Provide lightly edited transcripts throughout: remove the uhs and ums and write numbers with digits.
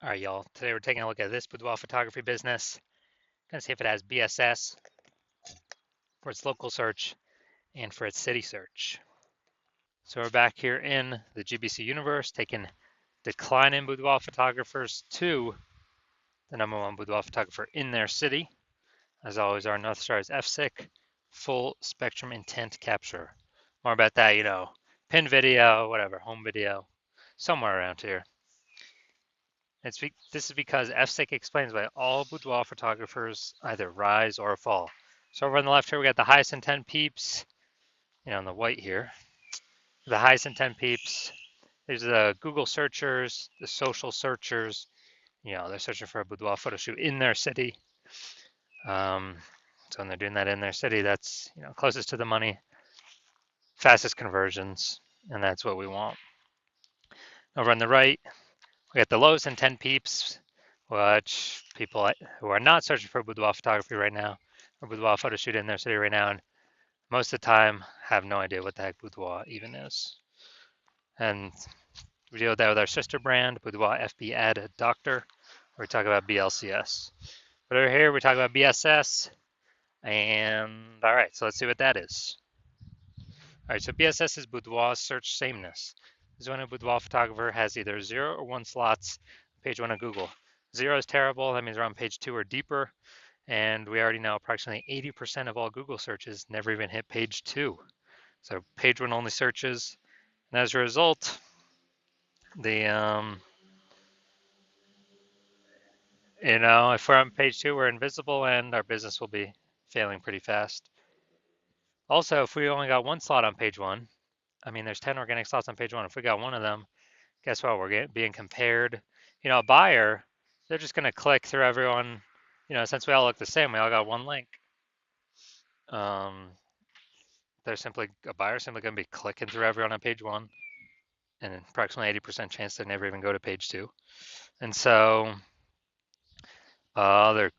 All right, y'all. Today we're taking a look at this boudoir photography business. Gonna see if it has BSS for its local search and for its city search. So we're back here in the GBC universe, taking decline in boudoir photographers to the #1 boudoir photographer in their city. As always, our North Star is FSIC, full spectrum intent capture. More about that, pin video, whatever, home video, somewhere around here. This is because FSIC explains why all boudoir photographers either rise or fall. So over on the left here, we got the highest intent peeps, in the white here. The highest intent peeps. These are the Google searchers, the social searchers. They're searching for a boudoir photo shoot in their city. So when they're doing that in their city, that's closest to the money, fastest conversions, and that's what we want. Over on the right, we got the lowest intent peeps, which people who are not searching for boudoir photography right now, or boudoir photo shoot in their city right now, and most of the time have no idea what the heck boudoir even is. And we deal with that with our sister brand, Boudoir FB Ad Doctor, where we talk about BLCS. But over here, we talk about BSS, and all right, so let's see what that is. All right, so BSS is Boudoir Search Sameness. This is when a boudoir photographer has either 0 or 1 slots on page 1 of Google. 0 is terrible, that means we're on page 2 or deeper, and we already know approximately 80% of all Google searches never even hit page 2. So page 1 only searches, and as a result, if we're on page 2, we're invisible and our business will be failing pretty fast. Also, if we only got 1 slot on page 1, there's 10 organic slots on page 1. If we got 1 of them, guess what? We're being compared. A buyer, they're just going to click through everyone. Since we all look the same, we all got 1 link. A buyer simply going to be clicking through everyone on page 1, and approximately 80% chance they never even go to page 2. And so their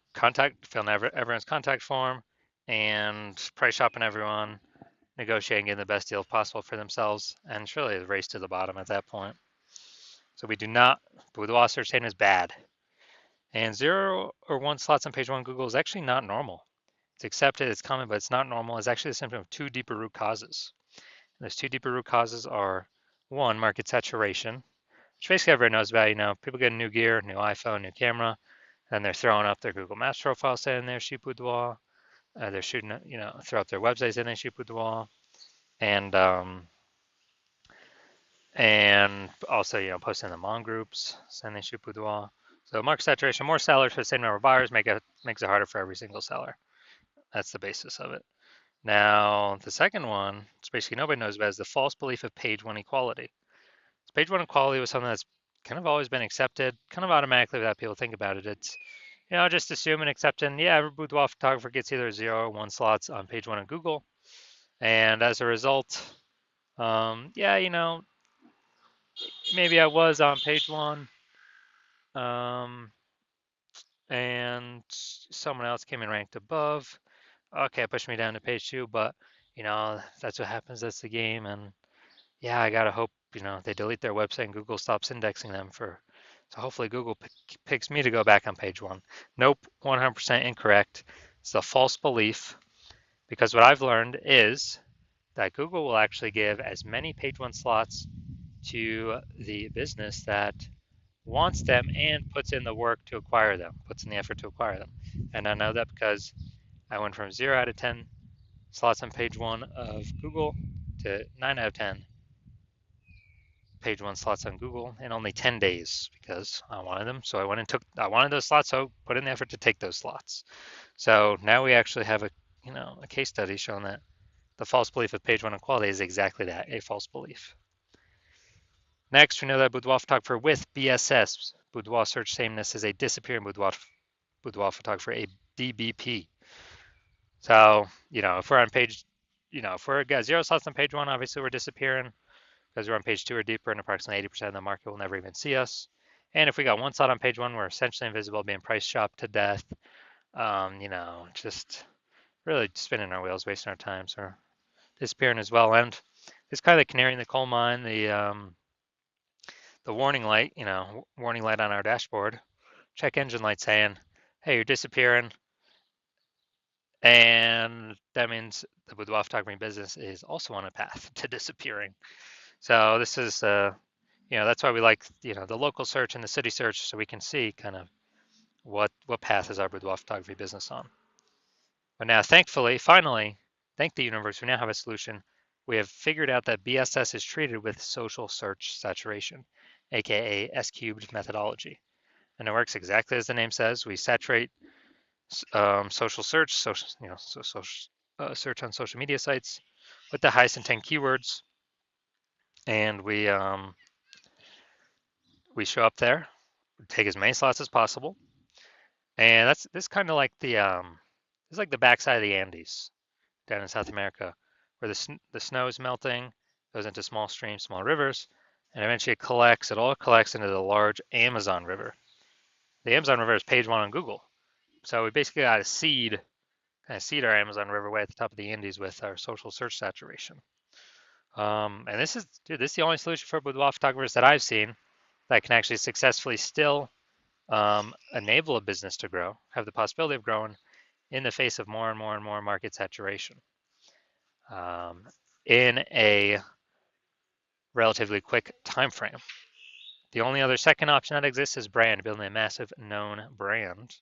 filling everyone's contact form and price shopping everyone, negotiating, getting the best deal possible for themselves, and it's really a race to the bottom at that point. So boudoir search is bad. And 0 or 1 slots on page 1 Google is actually not normal. It's accepted, it's common, but it's not normal. It's actually a symptom of 2 deeper root causes. And those 2 deeper root causes are 1, market saturation, which basically everyone knows about. People get new gear, new iPhone, new camera, and they're throwing up their Google Maps profile saying they're shoot boudoir. They're shooting, throw up their website saying they shoot boudoir, and also, posting in the mom groups saying they shoot boudoir. So market saturation, more sellers for the same number of buyers makes it harder for every single seller. That's the basis of it. Now, the second one, which basically nobody knows about, is the false belief of page 1 equality. So page 1 equality was something that's kind of always been accepted, kind of automatically without people think about it. It's, just assume and accepting, every boudoir photographer gets either 0 or 1 slots on page 1 of Google. And as a result, maybe I was on page 1, and someone else came and ranked above. Okay, it pushed me down to page 2, but that's what happens. That's the game, and I gotta hope they delete their website and Google stops indexing them so hopefully Google picks me to go back on page 1. Nope, 100% incorrect. It's a false belief, because what I've learned is that Google will actually give as many page 1 slots to the business that wants them and puts in the work to acquire them, puts in the effort to acquire them. And I know that because I went from 0 out of 10 slots on page 1 of Google to 9 out of 10 page 1 slots on Google in only 10 days because I wanted them. So I wanted those slots, so put in the effort to take those slots. So now we actually have a case study showing that the false belief of page 1 equality is exactly that, a false belief. Next, we know that boudoir photographer with BSS, boudoir search sameness, is a disappearing boudoir photographer, a DBP. So, if we're on page, if we're got 0 slots on page 1, obviously we're disappearing because we're on page 2 or deeper, and approximately 80% of the market will never even see us. And if we got 1 slot on page 1, we're essentially invisible, being price shopped to death. Just really spinning our wheels, wasting our time, so disappearing as well. And it's kind of the canary in the coal mine. The the warning light, warning light on our dashboard, check engine light saying, hey, you're disappearing. And that means the boudoir photography business is also on a path to disappearing. So this is, that's why we like, the local search and the city search, so we can see kind of what path is our boudoir photography business on. But now, thankfully, finally, thank the universe, we now have a solution. We have figured out that BSS is treated with social search saturation, aka S cubed methodology. And it works exactly as the name says. We saturate social search, search on social media sites with the highest intent keywords, and we show up there, take as many slots as possible, and this kind of like it's like the backside of the Andes down in South America, where the snow is melting, goes into small streams, small rivers, and eventually it all collects into the large Amazon River. The Amazon River is page one on Google, so we basically got to seed our Amazon River way at the top of the Andes with our social search saturation. And this is the only solution for boudoir photographers that I've seen that can actually successfully still enable a business to grow, have the possibility of growing in the face of more and more and more market saturation in a relatively quick time frame. The only other second option that exists is brand, building a massive known brand.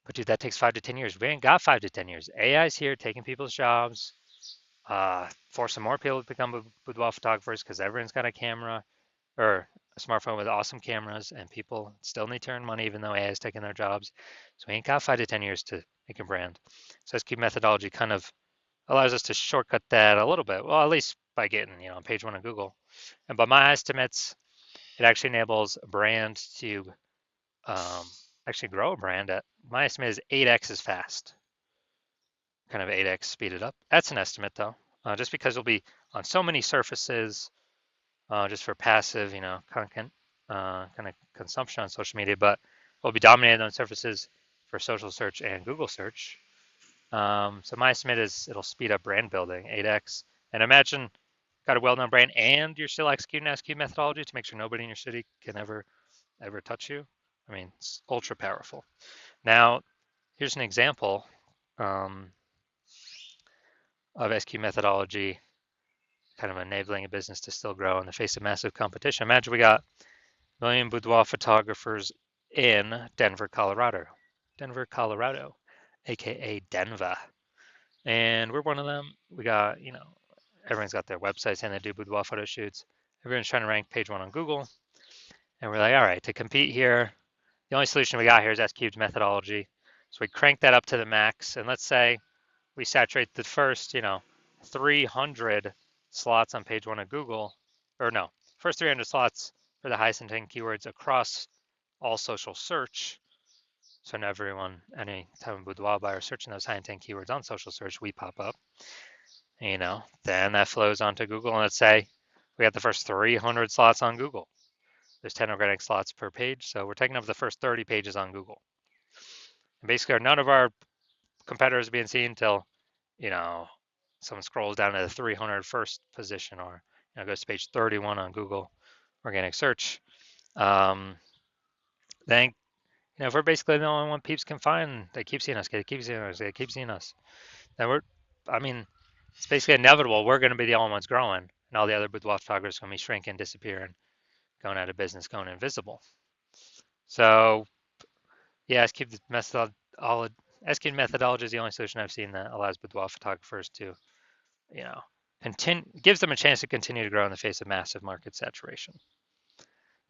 But dude, that takes 5 to 10 years. We ain't got 5 to 10 years. AI's here taking people's jobs, forcing more people to become boudoir photographers because everyone's got a camera or a smartphone with awesome cameras, and people still need to earn money even though AI is taking their jobs. So we ain't got 5 to 10 years to make a brand. So SQ methodology kind of allows us to shortcut that a little bit. Well, at least by getting, on page one of Google. And by my estimates, it actually enables a brand to actually grow a brand at, my estimate is 8x as fast. Kind of 8x speeded up. That's an estimate though, just because it'll be on so many surfaces, just for passive, content kind of consumption on social media, but it'll be dominated on surfaces for social search and Google search. So my estimate is it'll speed up brand building 8x. And imagine got a well-known brand and you're still executing SQ methodology to make sure nobody in your city can ever touch you. I mean, it's ultra powerful. Now, here's an example of SQ methodology kind of enabling a business to still grow in the face of massive competition. Imagine we got a million boudoir photographers in Denver, Colorado, aka Denver. And we're one of them. We got, everyone's got their websites and they do boudoir photo shoots. Everyone's trying to rank page one on Google. And we're like, all right, to compete here, the only solution we got here is S-cubed methodology. So we crank that up to the max. And let's say we saturate the first, 300 slots on page one of Google, or no, first 300 slots for the highest intent keywords across all social search. So now everyone, any time a boudoir buyer searching those high intent keywords on social search, we pop up. Then that flows onto Google, and let's say we got the first 300 slots on Google. There's 10 organic slots per page, so we're taking up the first 30 pages on Google. And basically, none of our competitors are being seen until, someone scrolls down to the 300 first position, or goes to page 31 on Google organic search. Then, if we're basically the only one peeps can find, they keep seeing us, they keep seeing us, they keep seeing us. Then it's basically inevitable. We're going to be the only ones growing, and all the other boudoir photographers are going to be shrinking, disappearing, going out of business, going invisible. So, yeah, SQ methodology is the only solution I've seen that allows boudoir photographers to, gives them a chance to continue to grow in the face of massive market saturation.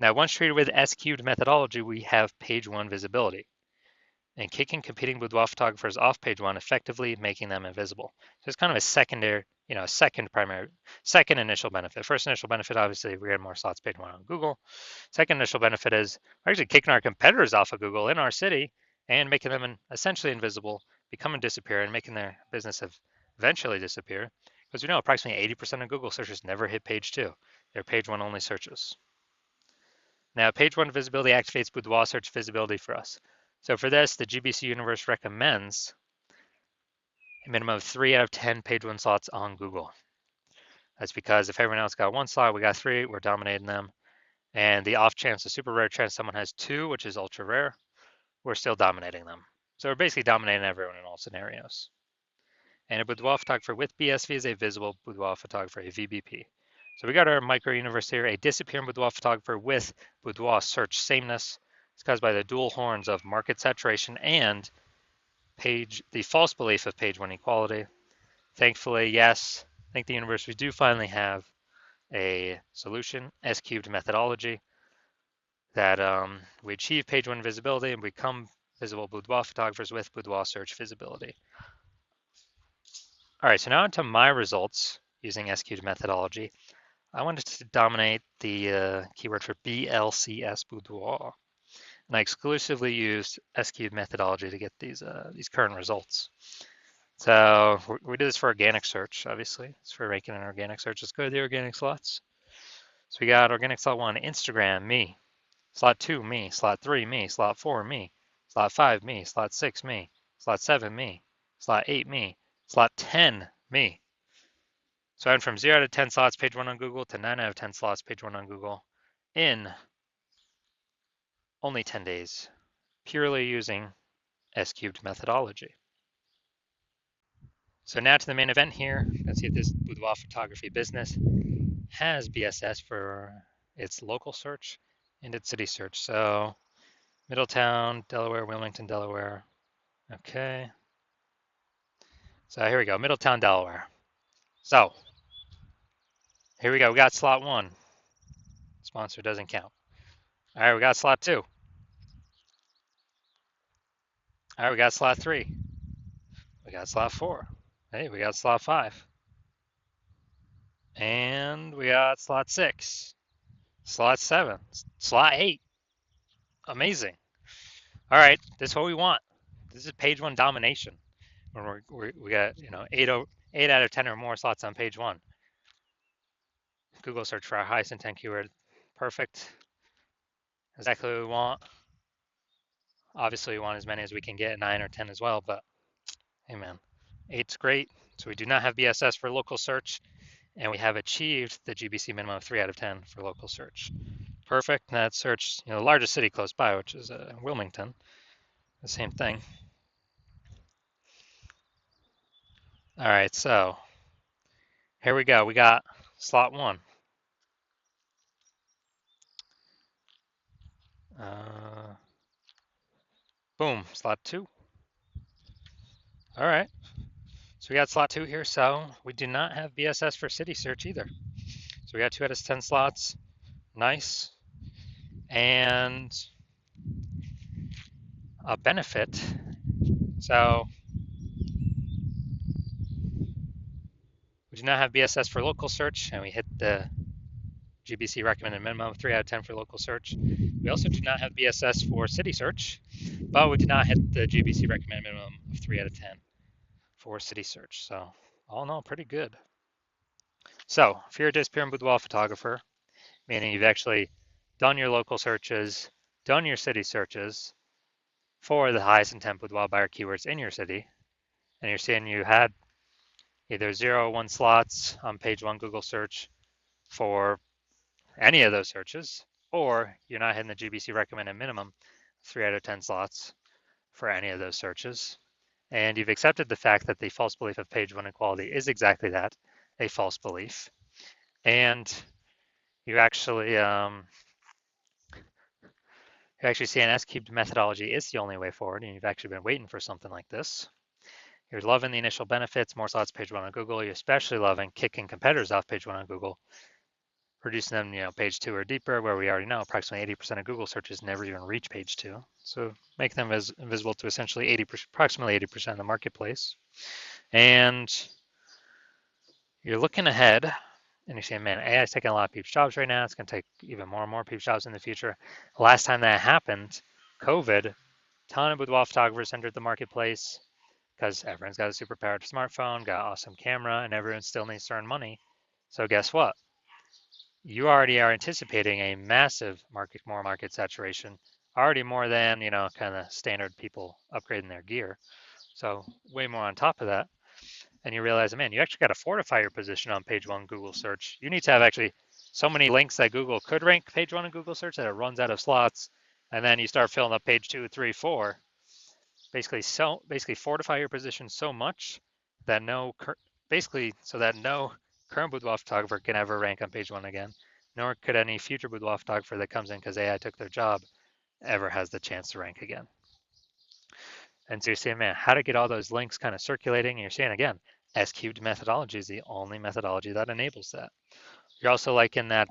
Now, once treated with SQ'd methodology, we have page one visibility and kicking competing boudoir photographers off page one, effectively making them invisible. So it's kind of a secondary, second initial benefit. First initial benefit, obviously, we're getting more slots page one on Google. Second initial benefit is we're actually kicking our competitors off of Google in our city and making them essentially invisible, becoming disappear, and making their business eventually disappear. Because we know approximately 80% of Google searches never hit page two. They're page one only searches. Now, page one visibility activates boudoir search visibility for us. So for this, the GBC universe recommends a minimum of 3 out of 10 page one slots on Google. That's because if everyone else got one slot, we got 3, we're dominating them. And the off chance, the super rare chance someone has 2, which is ultra rare, we're still dominating them. So we're basically dominating everyone in all scenarios. And a boudoir photographer with BSV is a visible boudoir photographer, a VBP. So we got our micro universe here, a disappearing boudoir photographer with boudoir search sameness. It's caused by the dual horns of market saturation and the false belief of page 1 equality. Thankfully, yes, thank the universe, we do finally have a solution, S-cubed methodology, that we achieve page 1 visibility and become visible boudoir photographers with boudoir search visibility. All right, so now onto my results using S-cubed methodology. I wanted to dominate the keyword for BLCS boudoir, and I exclusively used S-cubed methodology to get these current results. So we did this for organic search, obviously. It's for ranking in organic search. Let's go to the organic slots. So we got organic slot 1, Instagram, me. Slot 2, me. Slot 3, me. Slot 4, me. Slot 5, me. Slot 6, me. Slot 7, me. Slot 8, me. Slot 10, me. So I went from 0 out of 10 slots page 1 on Google to 9 out of 10 slots page 1 on Google in only 10 days, purely using S-cubed methodology. So now to the main event here. Let's see if this boudoir photography business has BSS for its local search and its city search. So Middletown, Delaware, Wilmington, Delaware. Okay. So here we go, Middletown, Delaware. So here we go, we got slot 1. Sponsor doesn't count. All right, we got slot 2. All right, we got slot 3. We got slot 4. Hey, we got slot 5. And we got slot 6. Slot 7. Slot 8. Amazing. All right, this is what we want. This is page 1 domination. When we got 8 out of 10 or more slots on page 1. Google search for our highest intent keyword. Perfect. Exactly what we want. Obviously, we want as many as we can get, 9 or 10 as well, but hey man, 8's great. So we do not have BSS for local search, and we have achieved the GBC minimum of 3 out of 10 for local search. Perfect. That search, the largest city close by, which is Wilmington, the same thing. All right, so here we go. We got slot 1. Boom, slot 2. All right. So we got slot 2 here. So we do not have BSS for city search either. So we got 2 out of 10 slots. Nice. And a benefit. So we do not have BSS for local search, and we hit the GBC recommended minimum of 3 out of 10 for local search. We also do not have BSS for city search, but we did not hit the GBC recommended minimum of 3 out of 10 for city search. So all in all, pretty good. So if you're a disappearing boudoir photographer, meaning you've actually done your local searches, done your city searches for the highest intent boudoir buyer keywords in your city, and you're seeing you had either 0 or 1 slots on page 1 Google search for any of those searches, or you're not hitting the GBC recommended minimum 3 out of 10 slots for any of those searches, and you've accepted the fact that the false belief of page 1 equality is exactly that, a false belief, and you actually see an S-cubed methodology is the only way forward, and you've actually been waiting for something like this. You're loving the initial benefits, more slots page 1 on Google. You're especially loving kicking competitors off page 1 on Google, reducing them, page 2 or deeper, where we already know approximately 80% of Google searches never even reach page 2. So make them visible to essentially approximately 80% of the marketplace. And you're looking ahead, and you're saying, man, AI is taking a lot of people's jobs right now. It's going to take even more and more people's jobs in the future. Last time that happened, COVID, a ton of boudoir photographers entered the marketplace because everyone's got a super powered smartphone, got an awesome camera, and everyone still needs to earn money. So guess what? You already are anticipating a massive market saturation, already more than, kind of standard people upgrading their gear. So way more on top of that. And you realize, man, you actually got to fortify your position on page 1 Google search. You need to have actually so many links that Google could rank page one in Google search that it runs out of slots, and then you start filling up page 2, 3, 4. Basically fortify your position so much that no current boudoir photographer can ever rank on page one again, nor could any future boudoir photographer that comes in because AI took their job ever has the chance to rank again. And so you're saying, man, how to get all those links kind of circulating? And you're saying again, S-cubed methodology is the only methodology that enables that. You're also liking that,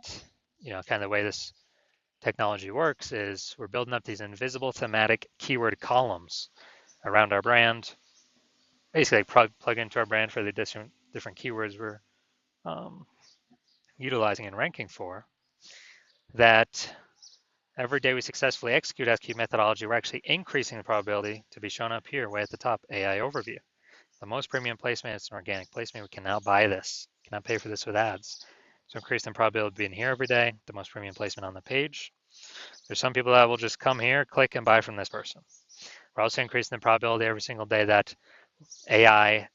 kind of the way this technology works is we're building up these invisible thematic keyword columns around our brand, basically plug into our brand for the different keywords we're utilizing and ranking for, that every day we successfully execute SQ methodology, we're actually increasing the probability to be shown up here way at the top, AI overview. The most premium placement is an organic placement. We can now buy this, cannot pay for this with ads. So increasing the probability of being here every day, the most premium placement on the page. There's some people that will just come here, click and buy from this person. We're also increasing the probability every single day that AI,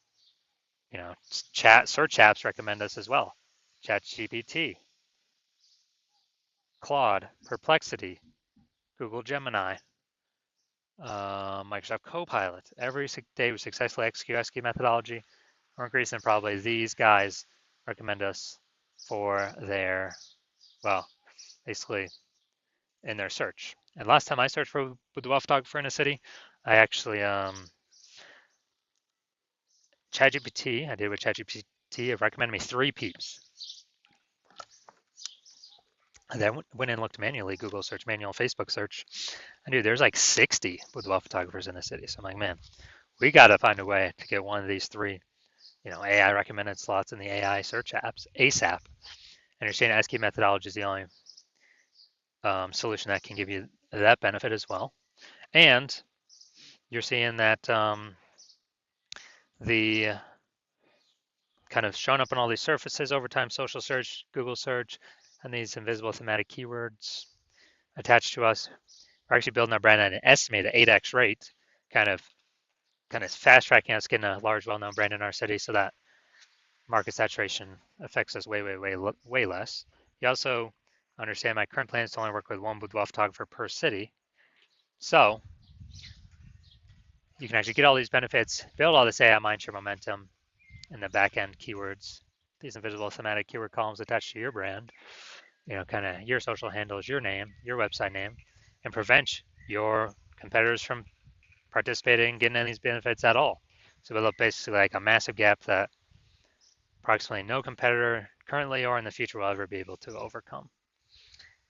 search apps recommend us as well. ChatGPT, Claude, Perplexity, Google Gemini, Microsoft Copilot. Every day we successfully execute SQ methodology, we're increasing probably these guys recommend us for their, basically in their search. And last time I searched for boudoir photographer in a city, I actually, ChatGPT, I did with ChatGPT, it recommended me 3 peeps. And then went and looked manually, Google search, manual Facebook search. And dude, there's like 60 boudoir photographers in the city. So I'm like, man, we got to find a way to get one of these 3, AI recommended slots in the AI search apps ASAP. And you're saying SQ methodology is the only solution that can give you that benefit as well. And you're seeing that the kind of shown up on all these surfaces over time, social search, Google search, and these invisible thematic keywords attached to us. We're actually building our brand at an estimated 8x rate, kind of fast tracking us getting a large, well-known brand in our city so that market saturation affects us way less. You also understand my current plan is to only work with one boudoir photographer per city. So you can actually get all these benefits, build all this AI mindshare momentum in the back-end keywords, these invisible thematic keyword columns attached to your brand, kind of your social handles, your name, your website name, and prevent your competitors from participating, getting any of these benefits at all. So build up basically like a massive gap that approximately no competitor currently or in the future will ever be able to overcome.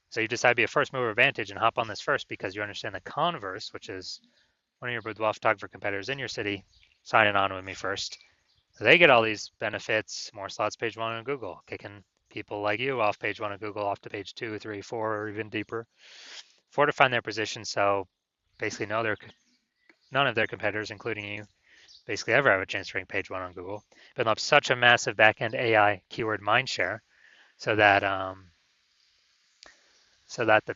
So you decide to be a first mover advantage and hop on this first because you understand the converse, which is one of your boudoir photographer competitors in your city signing on with me first. They get all these benefits, more slots page 1 on Google, kicking people like you off page 1 of Google off to page 2, 3, 4, or even deeper, fortifying their position so basically none of their competitors, including you, basically ever have a chance to rank page 1 on Google. Build up such a massive backend AI keyword mindshare so that the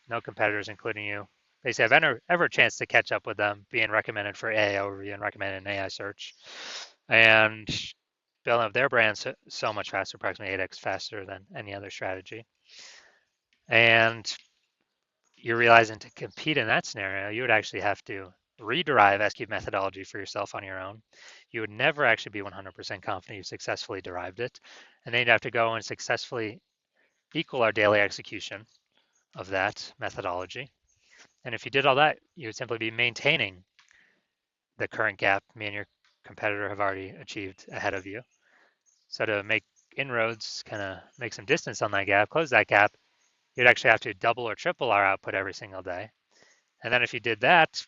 no competitors, including you, basically have ever a chance to catch up with them, being recommended for AI overview and recommended in AI search, and building up their brand so much faster, approximately 8x faster than any other strategy. And you're realizing to compete in that scenario, you would actually have to rederive SQ methodology for yourself on your own. You would never actually be 100% confident you successfully derived it. And then you'd have to go and successfully equal our daily execution of that methodology. And if you did all that, you would simply be maintaining the current gap me and your competitor have already achieved ahead of you. So to make inroads, kind of make some distance on that gap, close that gap, you'd actually have to double or triple our output every single day. And then if you did that,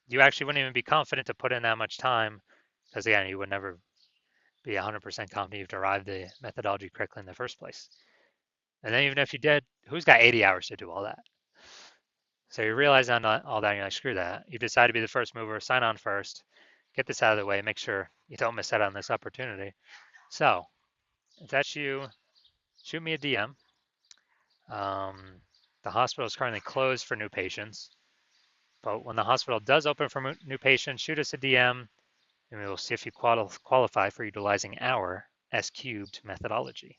you actually wouldn't even be confident to put in that much time because again, you would never be 100% confident you've derived the methodology correctly in the first place. And then even if you did, who's got 80 hours to do all that? So you realize on all that, and you're like, screw that. You decide to be the first mover, sign on first, get this out of the way, make sure you don't miss out on this opportunity. So if that's you, shoot me a DM. The hospital is currently closed for new patients, but when the hospital does open for new patients, shoot us a DM, and we will see if you qualify for utilizing our S cubed methodology.